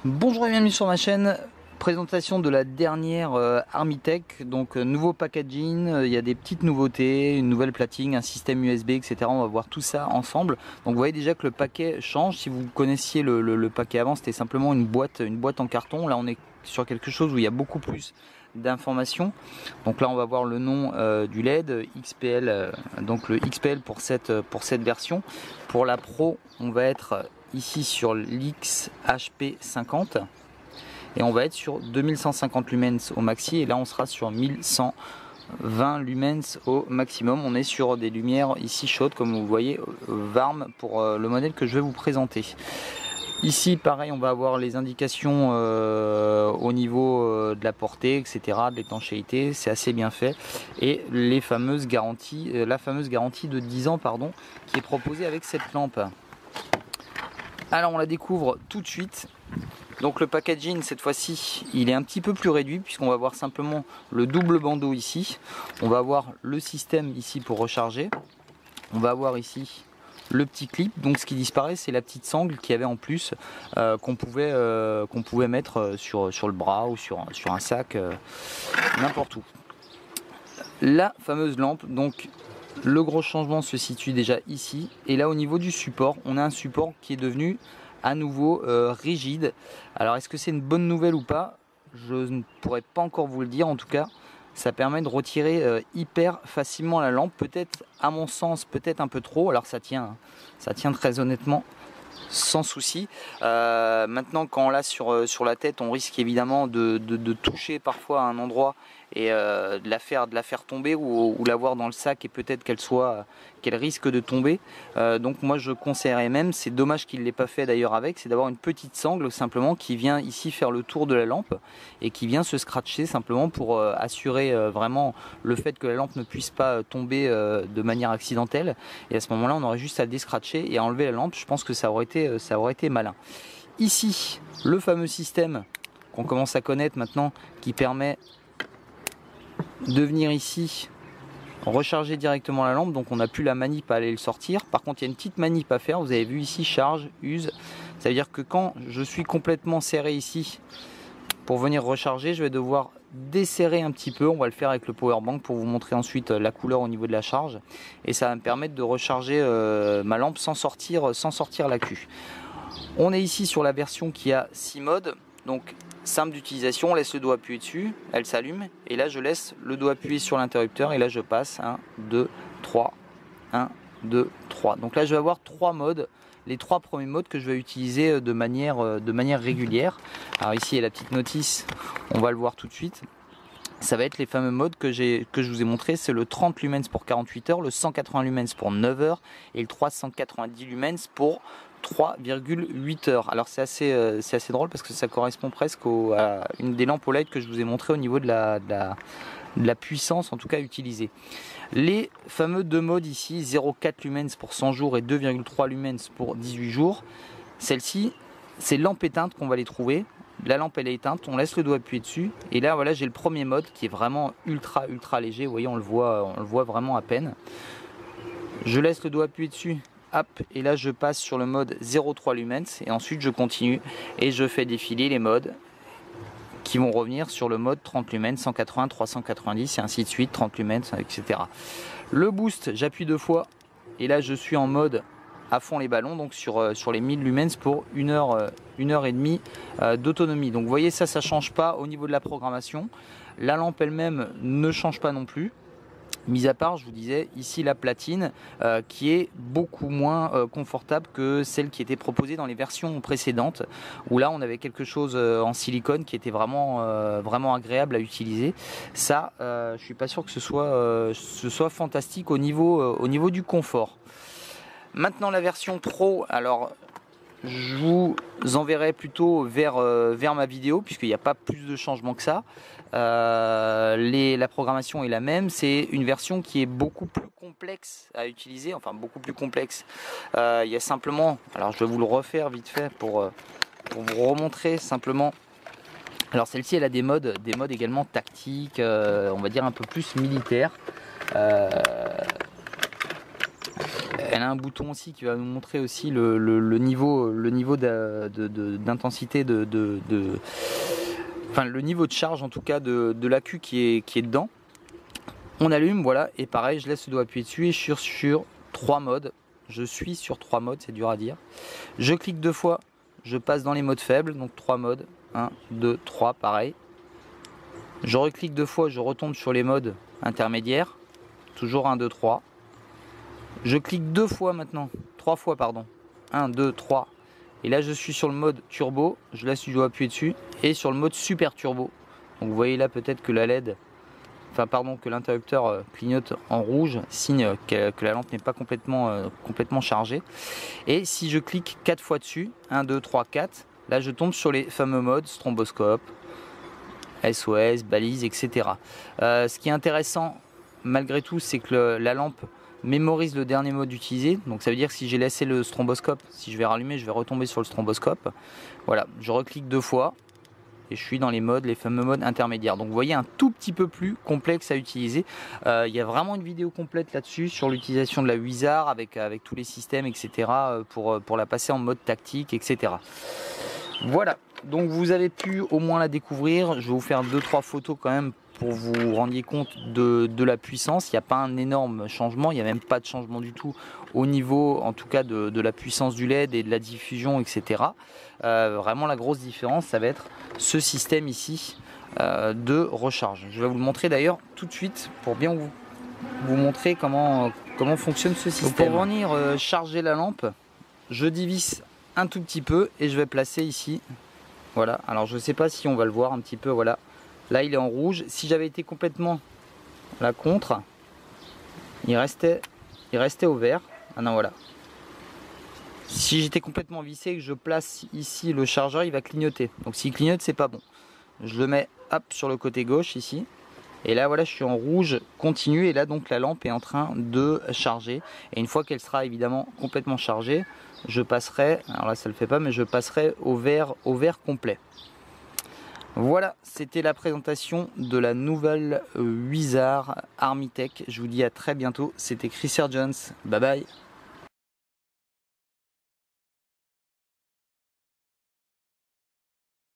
Bonjour et bienvenue sur ma chaîne. Présentation de la dernière Armitech, donc nouveau packaging, il y a des petites nouveautés, une nouvelle platine, un système USB, etc. On va voir tout ça ensemble. Donc vous voyez déjà que le paquet change. Si vous connaissiez le paquet avant, c'était simplement une boîte en carton. Là on est sur quelque chose où il y a beaucoup plus d'informations. Donc là on va voir le nom du LED XPL, donc le XPL pour cette version. Pour la Pro, on va être ici sur l'XHP50 et on va être sur 2150 lumens au maxi, et là on sera sur 1120 lumens au maximum. On est sur des lumières ici chaudes comme vous voyez, warm pour le modèle que je vais vous présenter. Ici pareil, on va avoir les indications au niveau de la portée, etc., de l'étanchéité, c'est assez bien fait, et les fameuses garanties, la fameuse garantie de 10 ans pardon, qui est proposée avec cette lampe. Alors on la découvre tout de suite. Donc le packaging cette fois-ci il est un petit peu plus réduit, puisqu'on va voir simplement le double bandeau ici. On va avoir le système ici pour recharger. On va avoir ici le petit clip. Donc ce qui disparaît, c'est la petite sangle qu'il y avait en plus, qu'on pouvait mettre sur le bras ou sur un sac, n'importe où. La fameuse lampe, donc le gros changement se situe déjà ici, et là au niveau du support, on a un support qui est devenu à nouveau rigide. Alors est-ce que c'est une bonne nouvelle ou pas? Je ne pourrais pas encore vous le dire. En tout cas, ça permet de retirer hyper facilement la lampe, peut-être à mon sens, peut-être un peu trop. Alors ça tient très honnêtement sans souci. Maintenant quand on l'a sur la tête, on risque évidemment de toucher parfois à un endroit et de la faire tomber, ou l'avoir dans le sac et peut-être qu'elle risque de tomber. Donc moi je conseillerais même, c'est dommage qu'il ne l'ait pas fait d'ailleurs avec, c'est d'avoir une petite sangle simplement qui vient ici faire le tour de la lampe et qui vient se scratcher simplement pour assurer vraiment le fait que la lampe ne puisse pas tomber de manière accidentelle, et à ce moment là on aurait juste à déscratcher et à enlever la lampe. Je pense que ça aurait été malin. Ici le fameux système qu'on commence à connaître maintenant, qui permet de venir ici recharger directement la lampe. Donc on n'a plus la manip à aller le sortir. Par contre il y a une petite manip à faire. Vous avez vu ici, charge, use. Ça veut dire que quand je suis complètement serré ici pour venir recharger, je vais devoir desserrer un petit peu. On va le faire avec le power bank pour vous montrer ensuite la couleur au niveau de la charge, et ça va me permettre de recharger ma lampe sans sortir la queue. On est ici sur la version qui a 6 modes. Donc simple d'utilisation, on laisse le doigt appuyé dessus, elle s'allume, et là je laisse le doigt appuyé sur l'interrupteur, et là je passe 1, 2, 3, 1, 2, 3. Donc là je vais avoir 3 modes, les 3 premiers modes que je vais utiliser de manière régulière. Alors ici il y a la petite notice, on va le voir tout de suite. Ça va être les fameux modes que je vous ai montré. C'est le 30 lumens pour 48 heures, le 180 lumens pour 9 heures et le 390 lumens pour 3,8 heures. Alors c'est assez drôle parce que ça correspond presque à une des lampes OLED que je vous ai montré au niveau de la puissance en tout cas utilisée. Les fameux deux modes ici, 0,4 lumens pour 100 jours et 2,3 lumens pour 18 jours. Celle-ci, c'est lampe éteinte qu'on va les trouver. La lampe elle est éteinte, on laisse le doigt appuyé dessus, et là voilà, j'ai le premier mode qui est vraiment ultra léger. Vous voyez, on le voit vraiment à peine. Je laisse le doigt appuyé dessus, hop, et là je passe sur le mode 0,3 lumens, et ensuite je continue et je fais défiler les modes qui vont revenir sur le mode 30 lumens, 180, 390 et ainsi de suite, 30 lumens, etc. Le boost, j'appuie 2 fois et là je suis en mode à fond les ballons, donc sur les 1000 lumens pour 1 heure et demie d'autonomie. Donc vous voyez, ça change pas au niveau de la programmation. La lampe elle-même ne change pas non plus, mis à part, je vous disais, ici la platine qui est beaucoup moins confortable que celle qui était proposée dans les versions précédentes, où là on avait quelque chose en silicone qui était vraiment agréable à utiliser. Ça, je suis pas sûr que ce soit fantastique au niveau du confort. Maintenant la version Pro, alors je vous enverrai plutôt vers ma vidéo, puisqu'il n'y a pas plus de changements que ça. La programmation est la même, c'est une version qui est beaucoup plus complexe à utiliser, enfin beaucoup plus complexe. Il y a simplement, alors je vais vous le refaire vite fait pour vous remontrer simplement. Alors celle-ci elle a des modes également tactiques, on va dire un peu plus militaires. Elle a un bouton aussi qui va nous montrer aussi le niveau d'intensité enfin le niveau de charge en tout cas de l'accu qui est dedans. On allume, voilà, et pareil, je laisse le doigt appuyé dessus et je suis sur 3 modes. Je suis sur 3 modes, c'est dur à dire. Je clique 2 fois, je passe dans les modes faibles, donc 3 modes. 1, 2, 3, pareil. Je reclique 2 fois, je retombe sur les modes intermédiaires. Toujours 1, 2, 3. Je clique 2 fois maintenant, 3 fois pardon. 1, 2, 3. Et là je suis sur le mode turbo, je laisse le doigt appuyé dessus. Et sur le mode super turbo. Donc vous voyez là peut-être que la LED... Enfin pardon, que l'interrupteur clignote en rouge, signe que la lampe n'est pas complètement chargée. Et si je clique 4 fois dessus, 1, 2, 3, 4, là je tombe sur les fameux modes stromboscope, SOS, balise, etc. Ce qui est intéressant malgré tout, c'est que la lampe mémorise le dernier mode utilisé. Donc ça veut dire que si j'ai laissé le stromboscope, si je vais rallumer, je vais retomber sur le stromboscope. Voilà, je reclique 2 fois. Et je suis dans les modes, les fameux modes intermédiaires. Donc vous voyez, un tout petit peu plus complexe à utiliser. Il y a vraiment une vidéo complète là-dessus sur l'utilisation de la Huizar avec tous les systèmes, etc. Pour la passer en mode tactique, etc. Voilà, donc vous avez pu au moins la découvrir. Je vais vous faire 2-3 photos quand même pour vous rendiez compte de la puissance. Il n'y a pas un énorme changement, il n'y a même pas de changement du tout au niveau en tout cas de la puissance du LED et de la diffusion, etc. Vraiment la grosse différence, ça va être ce système ici de recharge. Je vais vous le montrer d'ailleurs tout de suite pour bien vous montrer comment fonctionne ce système. Donc pour venir charger la lampe, je divise un tout petit peu et je vais placer ici. Voilà, alors je ne sais pas si on va le voir un petit peu, voilà. Là il est en rouge. Si j'avais été complètement là contre, il restait au vert. Ah non, voilà. Si j'étais complètement vissé et que je place ici le chargeur, il va clignoter. Donc s'il clignote, c'est pas bon. Je le mets hop sur le côté gauche ici. Et là voilà, je suis en rouge continu et là donc la lampe est en train de charger. Et une fois qu'elle sera évidemment complètement chargée, je passerai, alors là ça le fait pas, mais je passerai au vert complet. Voilà, c'était la présentation de la nouvelle Huizar Armitech. Je vous dis à très bientôt. C'était Chris Jones. Bye bye.